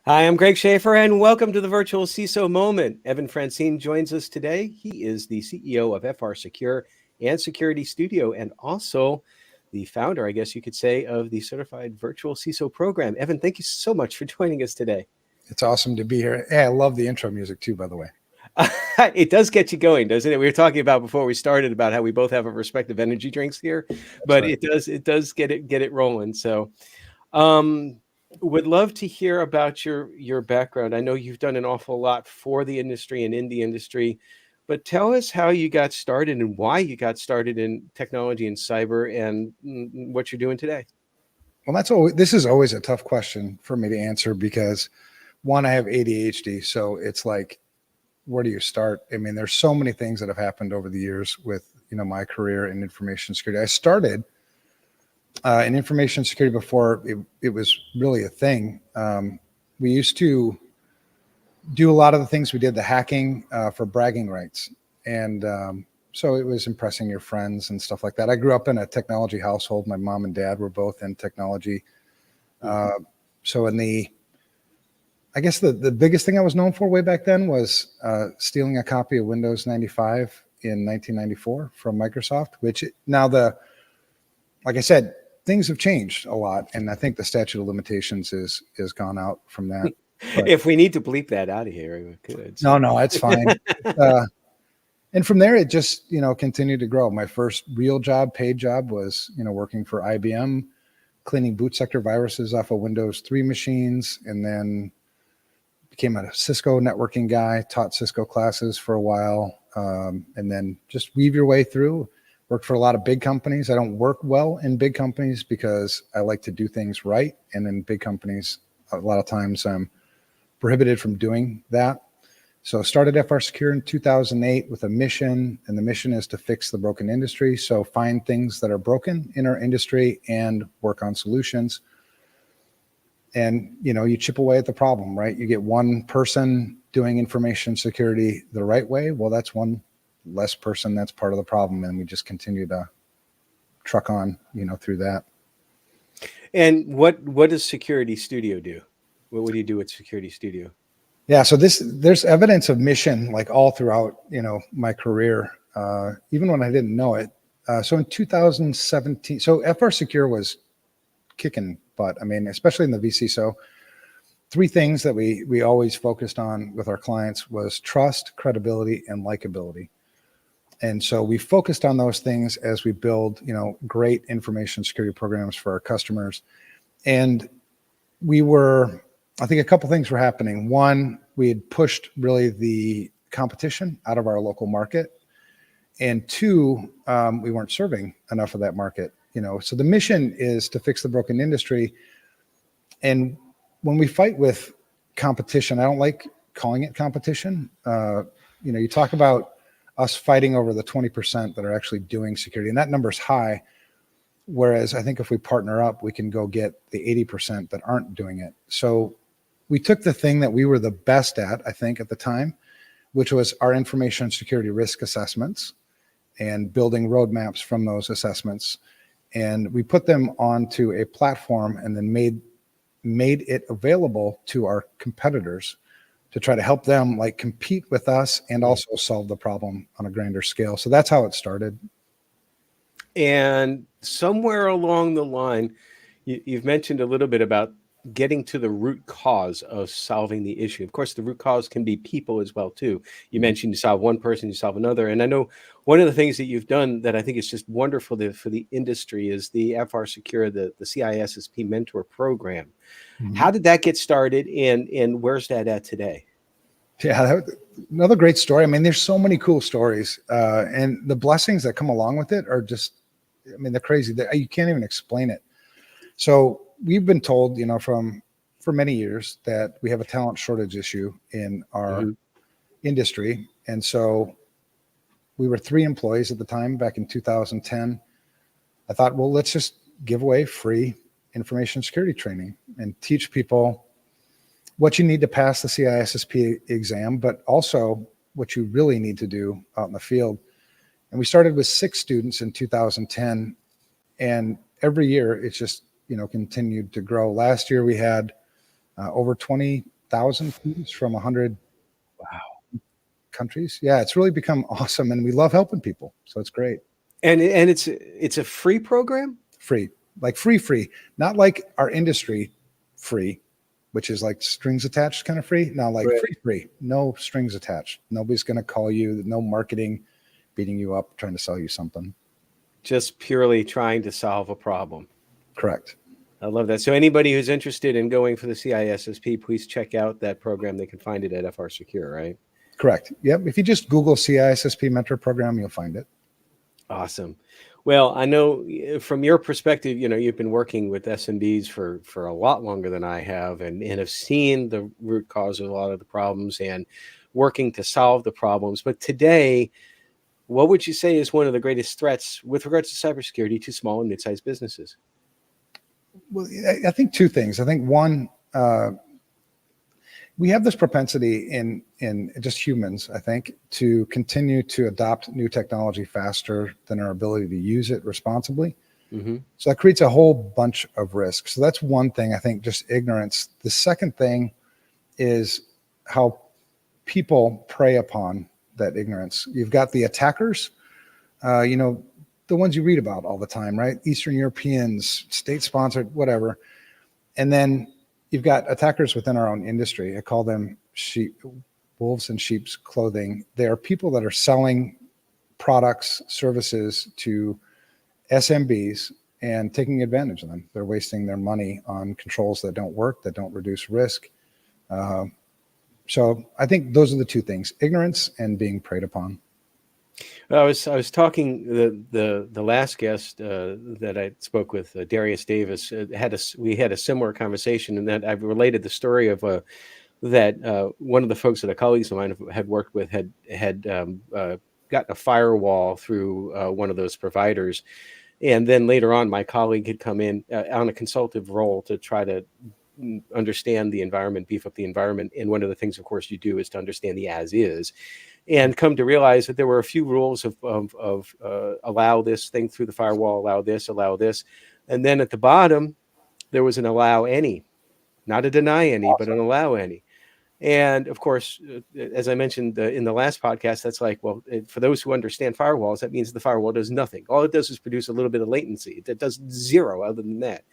Hi, I'm Greg Schaefer, and welcome to the Virtual CISO Moment. Evan Francen joins us today. He is the CEO of FRSecure and SecurityStudio, and also the founder, I guess you could say, of the Certified Virtual CISO Program. Evan, thank you so much for joining us today. It's awesome to be here. Hey, I love the intro music too, by the way. It does get you going, doesn't it? We were talking about before we started about how we both have our respective energy drinks here, but right. It does get it rolling. So, would love to hear about your background. I know you've done an awful lot for the industry and in the industry, but tell us how you got started and why you got started in technology and cyber and what you're doing today. Well, this is always a tough question for me to answer because one, I have ADHD, so it's like, where do you start? I mean, there's so many things that have happened over the years with, my career in information security. I started in information security before it was really a thing. We used to do a lot of the things we did, the hacking for bragging rights. And so it was impressing your friends and stuff like that. I grew up in a technology household. My mom and dad were both in technology. So I guess the biggest thing I was known for way back then was stealing a copy of Windows 95 in 1994 from Microsoft, which like I said, things have changed a lot. And I think the statute of limitations is gone out from that. But if we need to bleep that out of here, we could. So. No, it's fine. And from there, it just, continued to grow. My first real job, paid job was, working for IBM, cleaning boot sector viruses off of Windows 3 machines, and then became a Cisco networking guy, taught Cisco classes for a while, and then just weave your way through. Worked for a lot of big companies. I don't work well in big companies because I like to do things right. And in big companies, a lot of times I'm prohibited from doing that. So started FRSecure in 2008 with a mission, and the mission is to fix the broken industry. So find things that are broken in our industry and work on solutions. And, you chip away at the problem, right? You get one person doing information security the right way. Well, that's one less person that's part of the problem. And we just continue to truck on, through that. And what does SecurityStudio do? What do you do with SecurityStudio? Yeah, so there's evidence of mission like all throughout, my career, even when I didn't know it. So in 2017, so FRSecure was kicking butt. I mean, especially in the vCISO, three things that we always focused on with our clients was trust, credibility, and likability. And so we focused on those things as we build, great information security programs for our customers. And I think a couple things were happening. One, we had pushed really the competition out of our local market. And two, we weren't serving enough of that market. So the mission is to fix the broken industry. And when we fight with competition, I don't like calling it competition. You talk about us fighting over the 20% that are actually doing security, and that number's high. Whereas I think if we partner up, we can go get the 80% that aren't doing it. So we took the thing that we were the best at, I think at the time, which was our information security risk assessments and building roadmaps from those assessments. And we put them onto a platform and then made it available to our competitors to try to help them like compete with us and also solve the problem on a grander scale. So that's how it started. And somewhere along the line, you've mentioned a little bit about getting to the root cause of solving the issue. Of course, the root cause can be people as well, too. You mentioned you solve one person, you solve another. And I know one of the things that you've done that I think is just wonderful for the industry is the FRSecure, the CISSP Mentor Program. Mm-hmm. How did that get started and where's that at today? Yeah, another great story. I mean, there's so many cool stories and the blessings that come along with it are just, they're crazy. You can't even explain it. So we've been told, for many years that we have a talent shortage issue in our industry. And so we were 3 employees at the time back in 2010. I thought, well, let's just give away free information security training and teach people what you need to pass the CISSP exam, but also what you really need to do out in the field. And we started with 6 students in 2010. And every year it's just, continued to grow. Last year we had over 20 1,000 teams from 100 countries. Yeah, it's really become awesome, and we love helping people. So it's great. And it's a free program? Free, like free, not like our industry free, which is like strings attached kind of free. Now, like Right. free, no strings attached. Nobody's going to call you, no marketing beating you up, trying to sell you something. Just purely trying to solve a problem. Correct. I love that. So anybody who's interested in going for the CISSP, please check out that program. They can find it at FRSecure, right? Correct. Yep. If you just Google CISSP Mentor Program, you'll find it. Awesome. Well, I know from your perspective, you've been working with SMBs for a lot longer than I have, and have seen the root cause of a lot of the problems and working to solve the problems. But today, what would you say is one of the greatest threats with regards to cybersecurity to small and mid-sized businesses? Well, I think two things. I think one, we have this propensity in just humans, I think, to continue to adopt new technology faster than our ability to use it responsibly. Mm-hmm. So that creates a whole bunch of risks. So that's one thing, I think, just ignorance. The second thing is how people prey upon that ignorance. You've got the attackers, the ones you read about all the time, right? Eastern Europeans, state-sponsored, whatever. And then you've got attackers within our own industry. I call them wolves in sheep's clothing. They are people that are selling products, services to SMBs and taking advantage of them. They're wasting their money on controls that don't work, that don't reduce risk. So I think those are the two things: ignorance and being preyed upon. I was talking the last guest that I spoke with, Darius Davis, we had a similar conversation, and that I've related the story of that one of the folks that colleagues of mine had worked with had gotten a firewall through one of those providers, and then later on my colleague had come in on a consultative role to try to understand the environment, beef up the environment, and one of the things, of course, you do is to understand the as is. And come to realize that there were a few rules of allow this thing through the firewall, allow this. And then at the bottom, there was an allow any, not a deny any, but an allow any. And of course, as I mentioned in the last podcast, that's like, well, for those who understand firewalls, that means the firewall does nothing. All it does is produce a little bit of latency. It does zero other than that,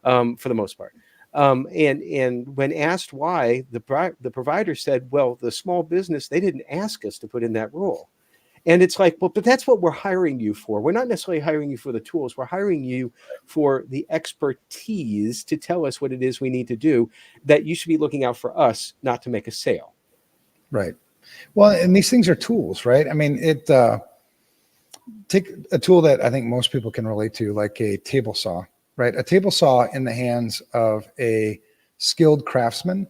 for the most part. And when asked why, the provider said, well, the small business, they didn't ask us to put in that rule. And it's like, well, but that's what we're hiring you for. We're not necessarily hiring you for the tools. We're hiring you for the expertise to tell us what it is we need to do, that you should be looking out for us, not to make a sale. Right. Well, and these things are tools, right? I mean, take a tool that I think most people can relate to, like a table saw. Right, a table saw in the hands of a skilled craftsman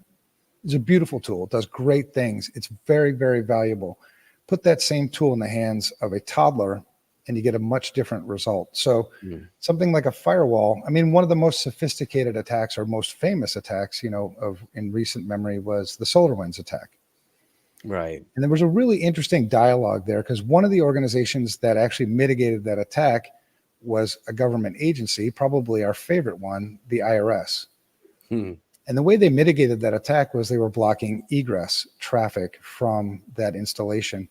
is a beautiful tool. It does great things. It's very, very valuable. Put that same tool in the hands of a toddler, and you get a much different result. So something like a firewall, I mean, one of the most sophisticated attacks or most famous attacks, in recent memory was the SolarWinds attack. Right. And there was a really interesting dialogue there, because one of the organizations that actually mitigated that attack was a government agency, probably our favorite one, the IRS. And the way they mitigated that attack was they were blocking egress traffic from that installation.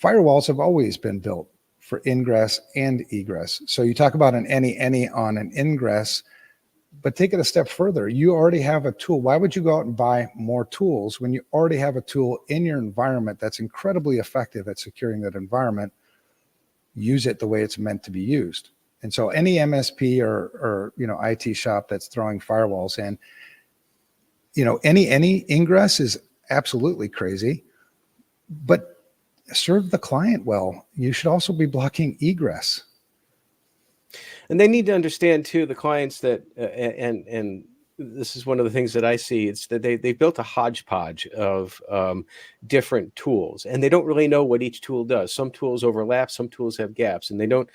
Firewalls have always been built for ingress and egress. So you talk about an any on an ingress, but take it a step further. You already have a tool. Why would you go out and buy more tools when you already have a tool in your environment that's incredibly effective at securing that environment? Use it the way it's meant to be used. And so any MSP or IT shop that's throwing firewalls in, any ingress is absolutely crazy, but serve the client well. You should also be blocking egress. And they need to understand too, the clients that and this is one of the things that I see. It's that they built a hodgepodge of different tools, and they don't really know what each tool does. Some tools overlap, some tools have gaps, and they don't.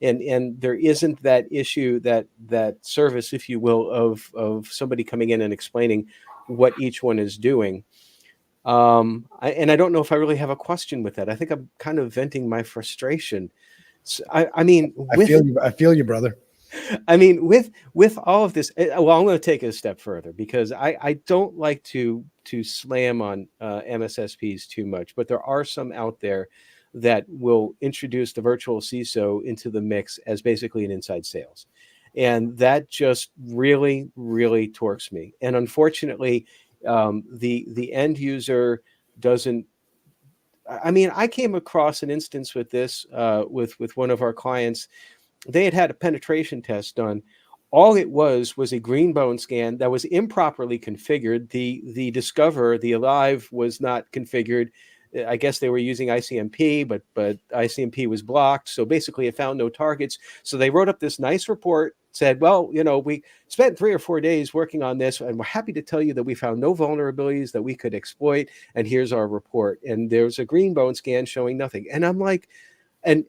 And there isn't that issue, that service, if you will, of somebody coming in and explaining what each one is doing. And I don't know if I really have a question with that. I think I'm kind of venting my frustration. So, I mean, I feel you, brother. I mean, with all of this, well, I'm going to take it a step further because I don't like to slam on MSSPs too much, but there are some out there that will introduce the virtual CISO into the mix as basically an inside sales, and that just really really torques me. And unfortunately, the end user doesn't. I mean, I came across an instance with this with one of our clients. They had a penetration test done. All it was a green bone scan that was improperly configured. The Discover, the Alive, was not configured. I guess they were using ICMP, but ICMP was blocked. So basically, it found no targets. So they wrote up this nice report, said, well, we spent 3 or 4 days working on this, and we're happy to tell you that we found no vulnerabilities that we could exploit. And here's our report. And there's a green bone scan showing nothing. And I'm like, and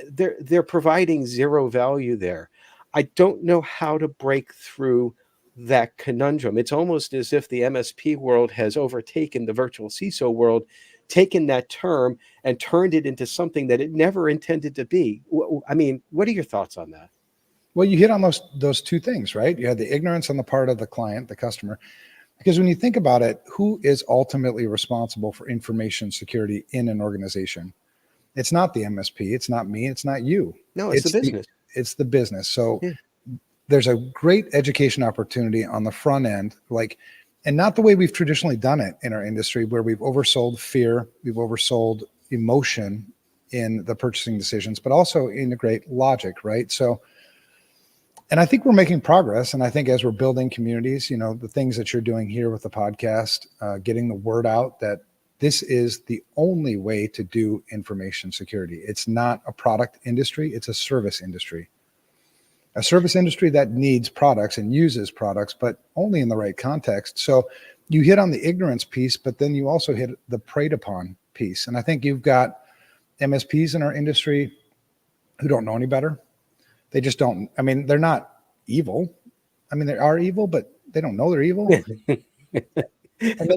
they're providing zero value there. I don't know how to break through that conundrum. It's almost as if the MSP world has overtaken the virtual CISO world, taken that term and turned it into something that it never intended to be. I mean, what are your thoughts on that? Well, you hit on those two things, right? You had the ignorance on the part of the client, the customer, because when you think about it, who is ultimately responsible for information security in an organization? It's not the MSP. It's not me. It's not you. No, it's the business. It's the business. So yeah. There's a great education opportunity on the front end, and not the way we've traditionally done it in our industry, where we've oversold fear, we've oversold emotion in the purchasing decisions, but also integrate logic, right? So, and I think we're making progress. And I think as we're building communities, the things that you're doing here with the podcast, getting the word out that this is the only way to do information security. It's not a product industry. It's a service industry. A service industry that needs products and uses products, but only in the right context. So you hit on the ignorance piece, but then you also hit the preyed upon piece. And I think you've got MSPs in our industry who don't know any better. They just don't. I mean, they're not evil. I mean, they are evil, but they don't know they're evil. And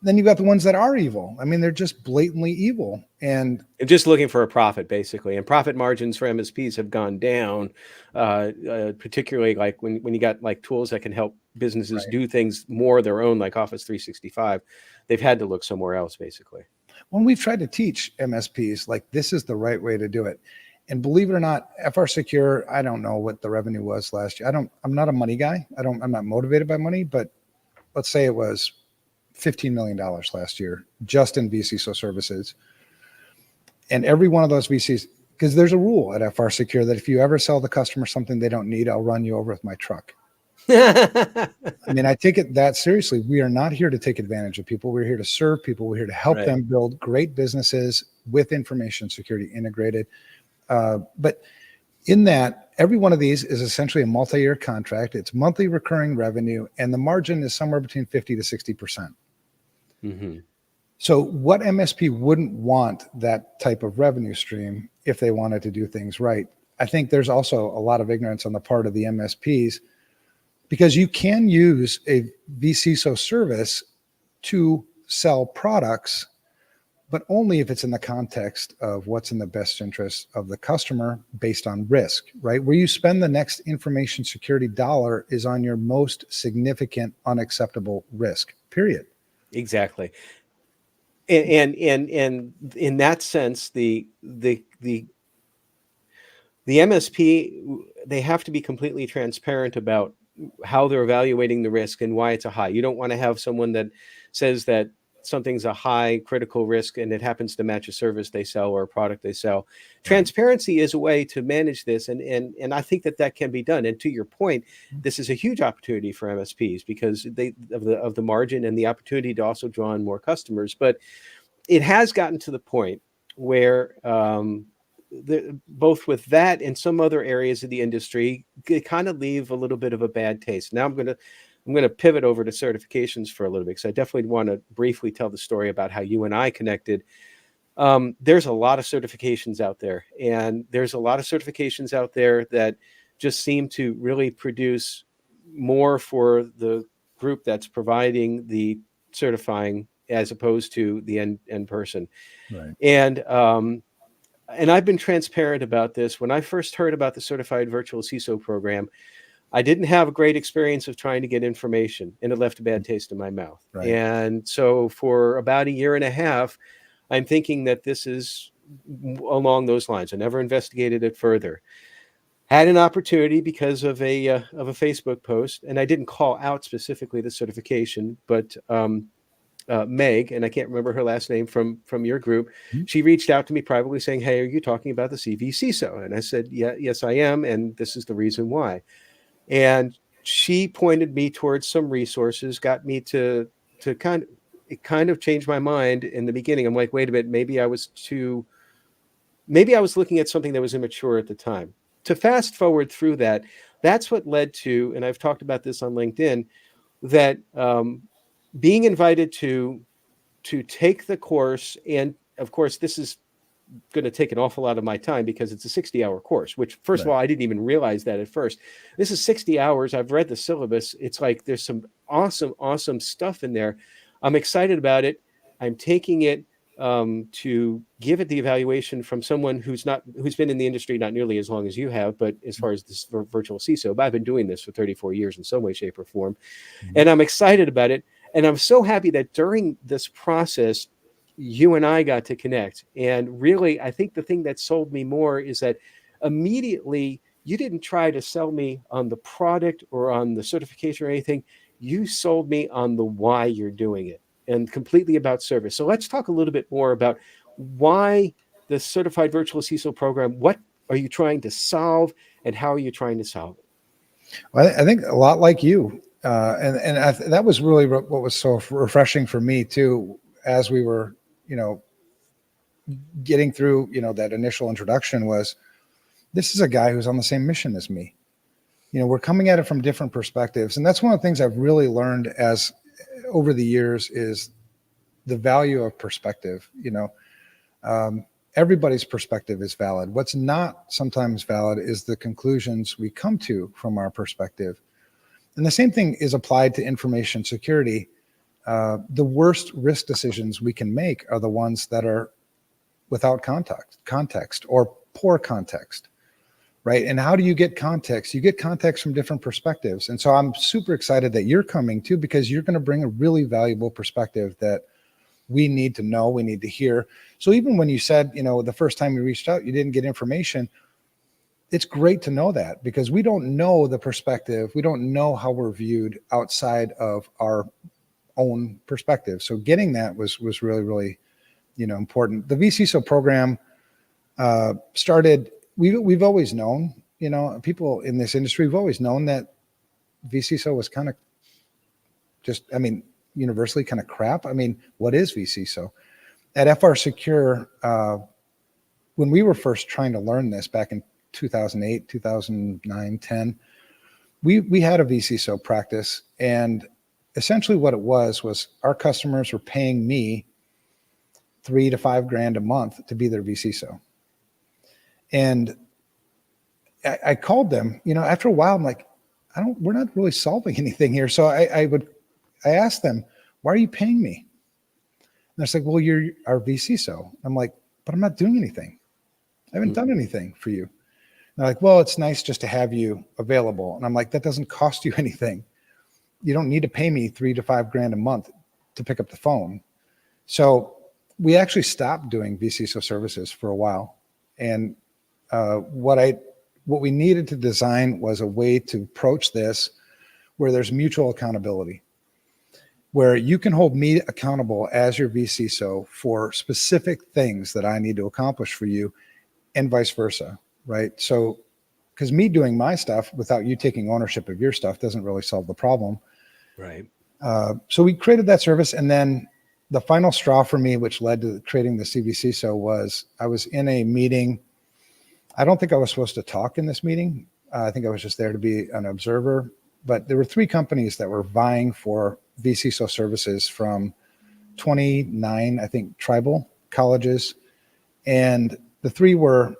then you've got the ones that are evil. I mean, they're just blatantly evil. And just looking for a profit, basically. And profit margins for MSPs have gone down, particularly like when you got like tools that can help businesses do things more their own, like Office 365. They've had to look somewhere else, basically. When we've tried to teach MSPs, like, this is the right way to do it. And believe it or not, FRSecure, I don't know what the revenue was last year. I'm not a money guy. I'm not motivated by money, but let's say it was $15 million last year, just in vCISO services. And every one of those VCs, because there's a rule at FRSecure that if you ever sell the customer something they don't need, I'll run you over with my truck. I mean, I take it that seriously. We are not here to take advantage of people. We're here to serve people. We're here to help them build great businesses with information security integrated. But in that, every one of these is essentially a multi-year contract. It's monthly recurring revenue, and the margin is somewhere between 50 to 60%. Mm-hmm. So what MSP wouldn't want that type of revenue stream if they wanted to do things right? I think there's also a lot of ignorance on the part of the MSPs, because you can use a vCISO service to sell products, but only if it's in the context of what's in the best interest of the customer based on risk, right? Where you spend the next information security dollar is on your most significant unacceptable risk, period. Exactly. And in that sense, the MSP, they have to be completely transparent about how they're evaluating the risk and why it's a high. You don't want to have someone that says that something's a high critical risk and it happens to match a service they sell or a product they sell. Transparency is a way to manage this, and I think that can be done. And to your point, this is a huge opportunity for MSPs because of the margin and the opportunity to also draw in more customers. But it has gotten to the point where both with that and some other areas of the industry, it kind of leave a little bit of a bad taste. Now I'm going to pivot over to certifications for a little bit, because I definitely want to briefly tell the story about how you and I connected. There's a lot of certifications out there, and there's a lot of certifications out there that just seem to really produce more for the group that's providing the certifying as opposed to the end person. Right. And and I've been transparent about this. When I first heard about the Certified Virtual CISO program, I didn't have a great experience of trying to get information, and it left a bad taste in my mouth. Right. And so for about a year and a half, I'm thinking that this is along those lines. I never investigated it further. Had an opportunity because of a Facebook post, and I didn't call out specifically the certification, but Meg, and I can't remember her last name from your group, she reached out to me privately saying, "Hey, are you talking about the CvCISO?" And I said, "Yeah, yes, I am, and this is the reason why." And she pointed me towards some resources, got me to kind of changed my mind in the beginning. I'm like, wait a minute, maybe I was looking at something that was immature at the time. To fast forward through that, that's what led to, and I've talked about this on LinkedIn, that being invited to take the course, and of course, this is going to take an awful lot of my time because it's a 60-hour course, which first of all, I didn't even realize that at first. This is 60 hours. I've read the syllabus. It's like there's some awesome stuff in there. I'm excited about it. I'm taking it to give it the evaluation from someone who's been in the industry not nearly as long as you have, but as far as this virtual CISO, but I've been doing this for 34 years in some way, shape, or form. And I'm excited about it. And I'm so happy that during this process, you and I got to connect. And really, I think the thing that sold me more is that immediately you didn't try to sell me on the product or on the certification or anything. You sold me on the why you're doing it, and completely about service. So let's talk a little bit more about why the Certified Virtual CISO program. What are you trying to solve, and how are you trying to solve it? Well, I think a lot like you. That was really what was so refreshing for me too, as we were, getting through, that initial introduction, was this is a guy who's on the same mission as me. We're coming at it from different perspectives. And that's one of the things I've really learned over the years is the value of perspective. Everybody's perspective is valid. What's not sometimes valid is the conclusions we come to from our perspective. And the same thing is applied to information security. The worst risk decisions we can make are the ones that are without context or poor context, right? And how do you get context? You get context from different perspectives. And so I'm super excited that you're coming too, because you're going to bring a really valuable perspective that we need to know, we need to hear. So even when you said, the first time you reached out, you didn't get information, it's great to know that, because we don't know the perspective. We don't know how we're viewed outside of our own perspective. So getting that was really, really, important. The vCISO program started, we've always known, people in this industry, we've always known that vCISO was kind of just, universally kind of crap. What is vCISO? At FRSecure, when we were first trying to learn this back in 2008, 2009, 10, we had a vCISO practice, and essentially what it was our customers were paying me $3,000 to $5,000 a month to be their vCISO. And I called them, after a while, I'm like, we're not really solving anything here. So I asked them, why are you paying me? And they're like, well, you're our vCISO. I'm like, but I'm not doing anything. I haven't done anything for you. And they're like, well, it's nice just to have you available. And I'm like, that doesn't cost you anything. You don't need to pay me $3,000 to $5,000 a month to pick up the phone. So we actually stopped doing vCISO services for a while. And what we needed to design was a way to approach this where there's mutual accountability, where you can hold me accountable as your vCISO for specific things that I need to accomplish for you, and vice versa, right? So, because me doing my stuff without you taking ownership of your stuff doesn't really solve the problem. Right. So we created that service, and then the final straw for me, which led to creating the CvCISO, was I was in a meeting. I don't think I was supposed to talk in this meeting. I think I was just there to be an observer. But there were 3 companies that were vying for vCISO services from 29, I think, tribal colleges. And the 3 were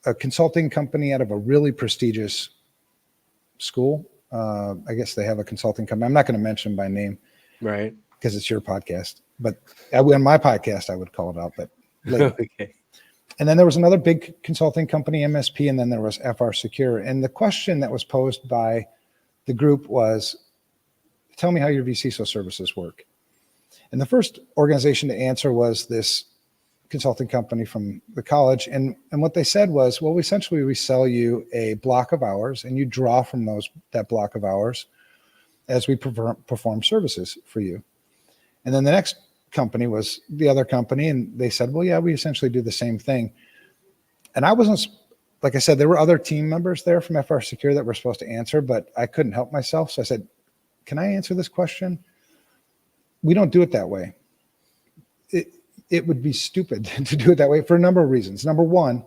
a consulting company out of a really prestigious school. I guess they have a consulting company. I'm not going to mention by name. Right. Because it's your podcast. But on my podcast, I would call it out. But later. Okay. And then there was another big consulting company, MSP, and then there was FRSecure. And the question that was posed by the group was, tell me how your vCISO services work. And the first organization to answer was this consulting company from the college. And what they said was, well, essentially we sell you a block of hours and you draw from that block of hours as we perform services for you. And then the next company was the other company, and they said, well, yeah, we essentially do the same thing. And I wasn't, like I said, there were other team members there from FRSecure that were supposed to answer, but I couldn't help myself. So I said, can I answer this question? We don't do it that way. It would be stupid to do it that way for a number of reasons. Number one,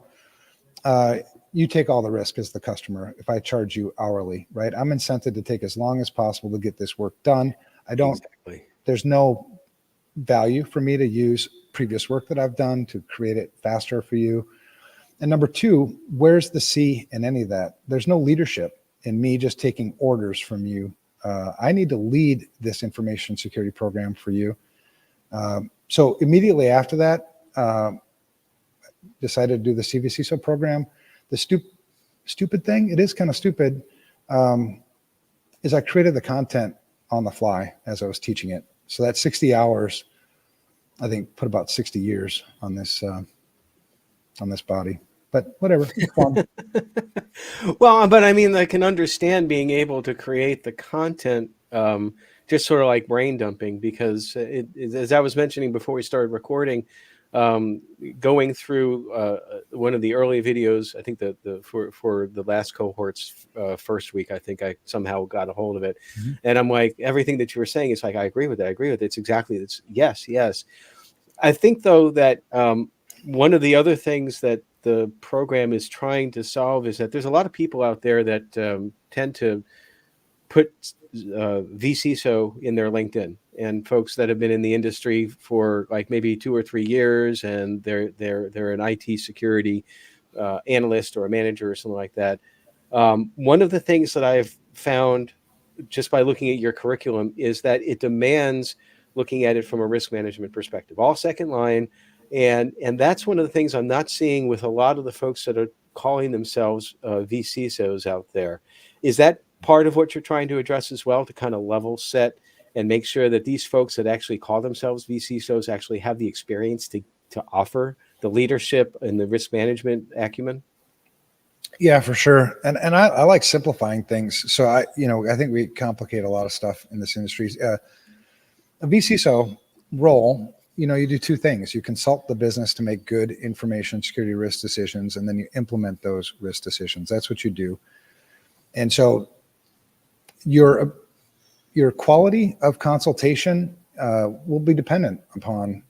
you take all the risk as the customer if I charge you hourly, right? I'm incented to take as long as possible to get this work done. There's no value for me to use previous work that I've done to create it faster for you. And number two, where's the C in any of that? There's no leadership in me just taking orders from you. I need to lead this information security program for you. So immediately after that, decided to do the CvCISO program. The stupid thing, it is kind of stupid, is I created the content on the fly as I was teaching it. So that 60 hours, I think, put about 60 years on this body. But whatever, it's fun. Well, but I mean, I can understand being able to create the content, just sort of like brain dumping, because as I was mentioning before we started recording, going through one of the early videos, I think for the last cohort's first week, I think I somehow got a hold of it. Mm-hmm. And I'm like, everything that you were saying, it's like, I agree with it. I agree with it. It's exactly, it's yes. I think though that one of the other things that the program is trying to solve is that there's a lot of people out there that tend to put vCISO in their LinkedIn, and folks that have been in the industry for like maybe 2 or 3 years, and they're an IT security analyst or a manager or something like that. One of the things that I've found just by looking at your curriculum is that it demands looking at it from a risk management perspective, all second line. And that's one of the things I'm not seeing with a lot of the folks that are calling themselves vCISOs out there. Is that part of what you're trying to address as well, to kind of level set and make sure that these folks that actually call themselves vCISOs actually have the experience to offer the leadership and the risk management acumen? Yeah, for sure. And I like simplifying things. So I think we complicate a lot of stuff in this industry. A vCISO role, you do two things. You consult the business to make good information security risk decisions, and then you implement those risk decisions. That's what you do. And so your quality of consultation will be dependent upon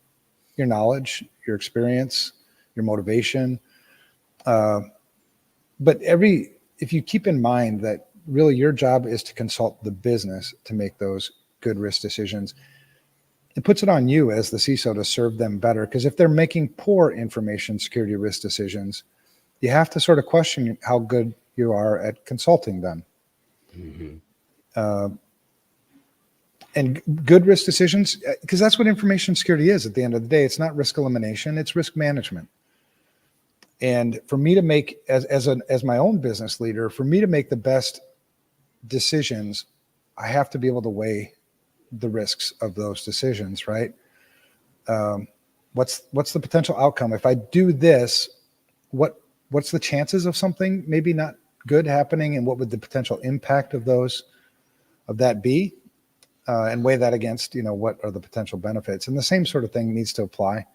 your knowledge, your experience, your motivation. But if you keep in mind that really your job is to consult the business to make those good risk decisions, it puts it on you as the CISO to serve them better. Because if they're making poor information security risk decisions, you have to sort of question how good you are at consulting them. Mm-hmm. And good risk decisions, because that's what information security is at the end of the day. It's not risk elimination, it's risk management. And for me to make, as my own business leader, for me to make the best decisions, I have to be able to weigh the risks of those decisions, right? What's the potential outcome? If I do this, what's the chances of something maybe not good happening, and what would the potential impact of that be? And weigh that against, what are the potential benefits? And the same sort of thing needs to apply.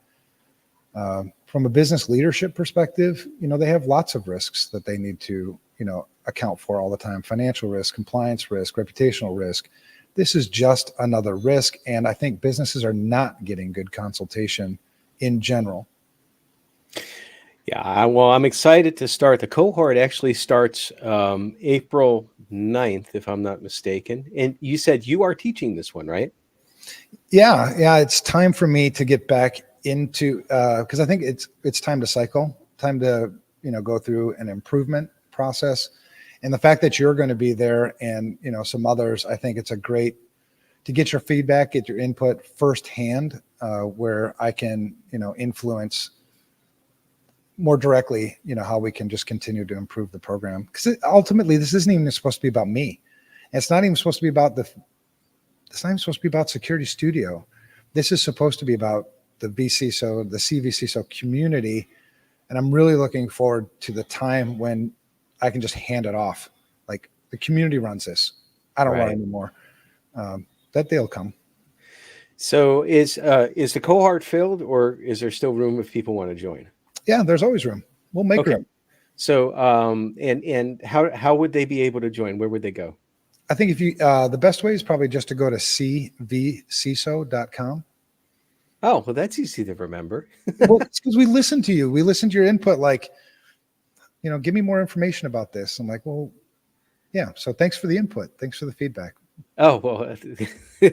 From a business leadership perspective, they have lots of risks that they need to, account for all the time. Financial risk, compliance risk, reputational risk. This is just another risk. And I think businesses are not getting good consultation in general. Yeah, well, I'm excited to start. The cohort actually starts April 9th, if I'm not mistaken. And you said you are teaching this one, right? Yeah. It's time for me to get back into, because I think it's time to cycle, time to, go through an improvement process. And the fact that you're going to be there and, some others, I think it's a great to get your feedback, get your input firsthand, where I can, influence more directly, how we can just continue to improve the program. Because ultimately, this isn't even supposed to be about me. It's not even supposed to be about SecurityStudio. This is supposed to be about the vCISO, the CvCISO community. And I'm really looking forward to the time when I can just hand it off. Like, the community runs this. I don't run anymore. That day will come. So is the cohort filled, or is there still room if people want to join? Yeah, there's always room. We'll make room. So and how would they be able to join? Where would they go? I think if you the best way is probably just to go to CvCISO.com. Oh, well, that's easy to remember. Well, it's because we listen to you. We listen to your input. Like, give me more information about this. I'm like, well, yeah. So thanks for the input. Thanks for the feedback. Oh, well,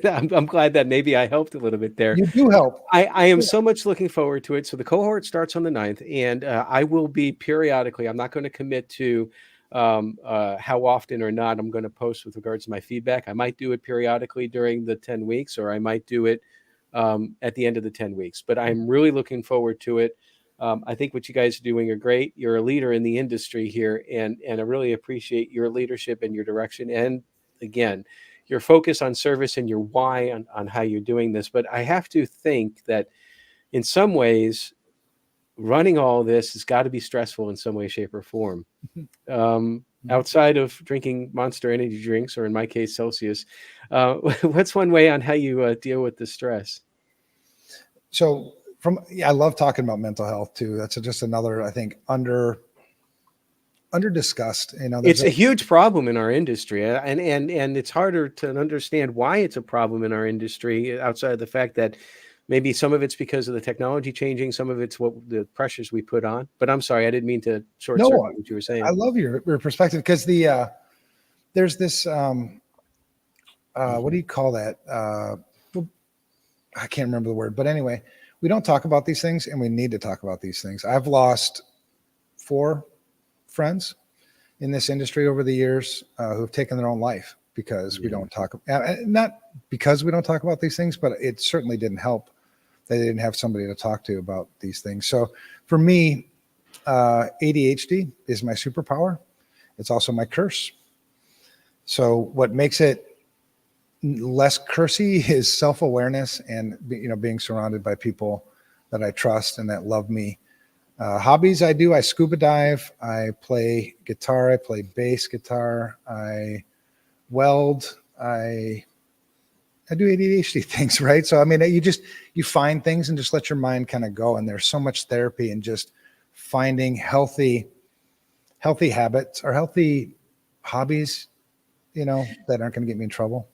I'm glad that maybe I helped a little bit there. You do help. I am so much looking forward to it. So the cohort starts on the 9th, and I will be periodically. I'm not going to commit to how often or not I'm going to post with regards to my feedback. I might do it periodically during the 10 weeks, or I might do it at the end of the 10 weeks. But I'm really looking forward to it. I think what you guys are doing are great. You're a leader in the industry here, and I really appreciate your leadership and your direction. And again, your focus on service and your why on how you're doing this. But I have to think that in some ways, running all this has got to be stressful in some way, shape, or form. Outside of drinking Monster energy drinks, or in my case, Celsius, what's one way on how you deal with the stress? So I love talking about mental health too. That's just another, I think, under discussed. It's a huge problem in our industry, and it's harder to understand why it's a problem in our industry outside of the fact that maybe some of it's because of the technology changing, some of it's what the pressures we put on. But I'm sorry, I didn't mean to short circuit what you were saying. I love your perspective, because there's this what do you call that? I can't remember the word, but anyway, we don't talk about these things, and we need to talk about these things. I've lost 4 friends in this industry over the years who've taken their own life because we don't talk, not because we don't talk about these things, but it certainly didn't help. They didn't have somebody to talk to about these things. So for me, ADHD is my superpower. It's also my curse. So what makes it less cursy is self-awareness and being surrounded by people that I trust and that love me. Hobbies I do, I scuba dive, I play guitar, I play bass guitar, I weld, I do ADHD things, right? So, I mean, you find things and just let your mind kind of go. And there's so much therapy in just finding healthy habits or healthy hobbies, that aren't going to get me in trouble.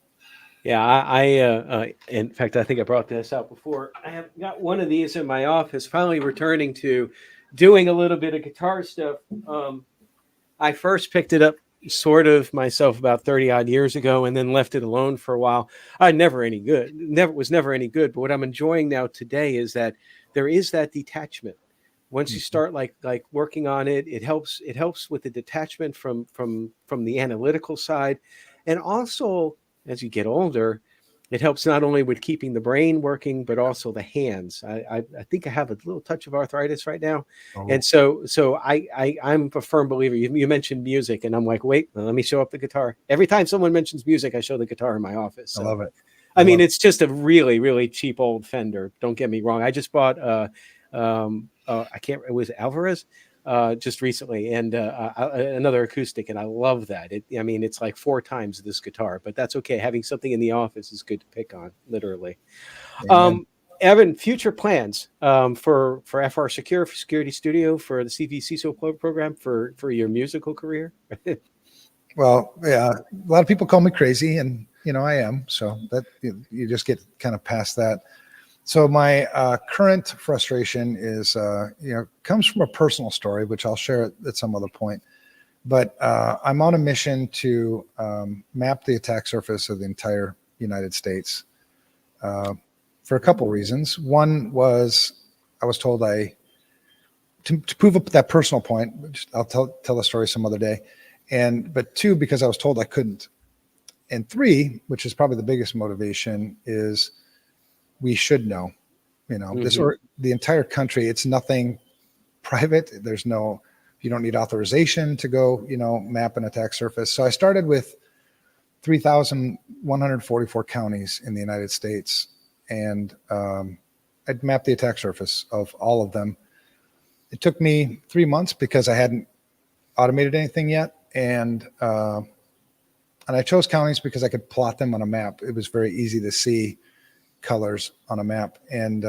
Yeah, I in fact, I think I brought this out before. I have got one of these in my office, finally returning to doing a little bit of guitar stuff. I first picked it up sort of myself about 30 odd years ago, and then left it alone for a while. Was never any good. But what I'm enjoying now today is that there is that detachment. Once you start like working on it, it helps with the detachment from the analytical side. And also, as you get older, it helps not only with keeping the brain working, but also the hands. I think I have a little touch of arthritis right now. Oh. And so I'm a firm believer. You mentioned music, and I'm like, wait, let me show up the guitar. Every time someone mentions music, I show the guitar in my office. So, I love it. I mean, it's just a really, really cheap old Fender. Don't get me wrong. I just bought, it was Alvarez just recently, and another acoustic, and I love that. It's like 4 times this guitar, but that's okay. Having something in the office is good to pick on, literally. Evan, future plans for FRSecure, for SecurityStudio, for the CvCISO program, for your musical career? Well, yeah, a lot of people call me crazy, and I am. So that you just get kind of past that. So my current frustration is, comes from a personal story, which I'll share at some other point. But I'm on a mission to map the attack surface of the entire United States for a couple reasons. One was I was told to prove up that personal point, which I'll tell the story some other day. But 2, because I was told I couldn't. And 3, which is probably the biggest motivation, is we should know, the entire country, it's nothing private. You don't need authorization to go, map an attack surface. So I started with 3,144 counties in the United States, and I'd mapped the attack surface of all of them. It took me 3 months because I hadn't automated anything yet, and I chose counties because I could plot them on a map. It was very easy to see colors on a map, and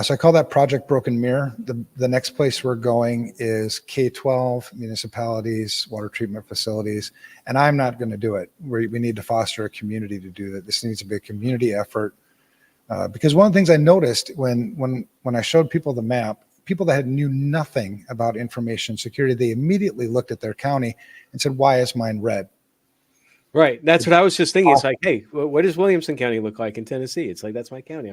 so I call that Project Broken Mirror. The next place we're going is K-12, municipalities, water treatment facilities, and I'm not going to do it. We need to foster a community to do that. This needs to be a community effort, because one of the things I noticed when I showed people the map, people that knew nothing about information security, they immediately looked at their county and said, "Why is mine red?" Right. That's what I was just thinking. It's like, hey, what does Williamson County look like in Tennessee? It's like, that's my county.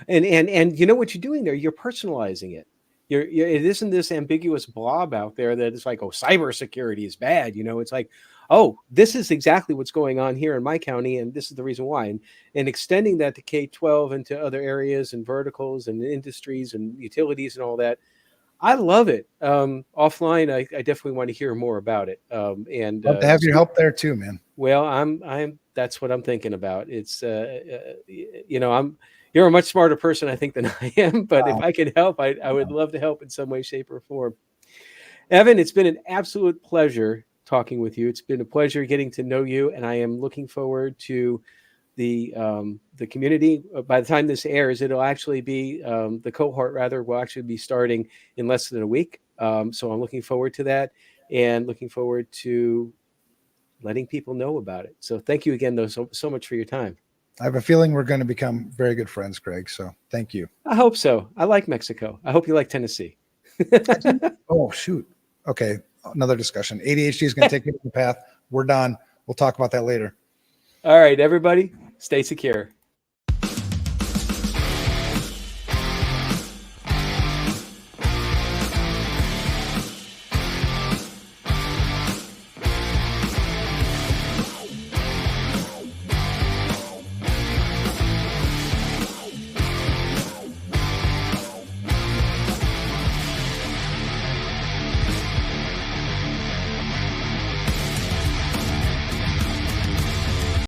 And you know what you're doing there? You're personalizing it. It isn't this ambiguous blob out there that it's like, oh, cybersecurity is bad. It's like, oh, this is exactly what's going on here in my county, and this is the reason why. And extending that to K-12 and to other areas and verticals and industries and utilities and all that. I love it. Offline, I definitely want to hear more about it. And love to have your help there too, man. Well, that's what I'm thinking about. It's, you're a much smarter person, I think, than I am, but if I could help, I would love to help in some way, shape, or form. Evan, it's been an absolute pleasure talking with you. It's been a pleasure getting to know you, and I am looking forward to the community. By the time this airs, it'll actually be the cohort will actually be starting in less than a week. So I'm looking forward to that, and looking forward to letting people know about it. So thank you again, though, so much for your time. I have a feeling we're going to become very good friends, Greg. So thank you. I hope so. I like Mexico. I hope you like Tennessee. Oh, shoot. Okay. Another discussion. ADHD is going to take you to the path. We're done. We'll talk about that later. All right, everybody, stay secure.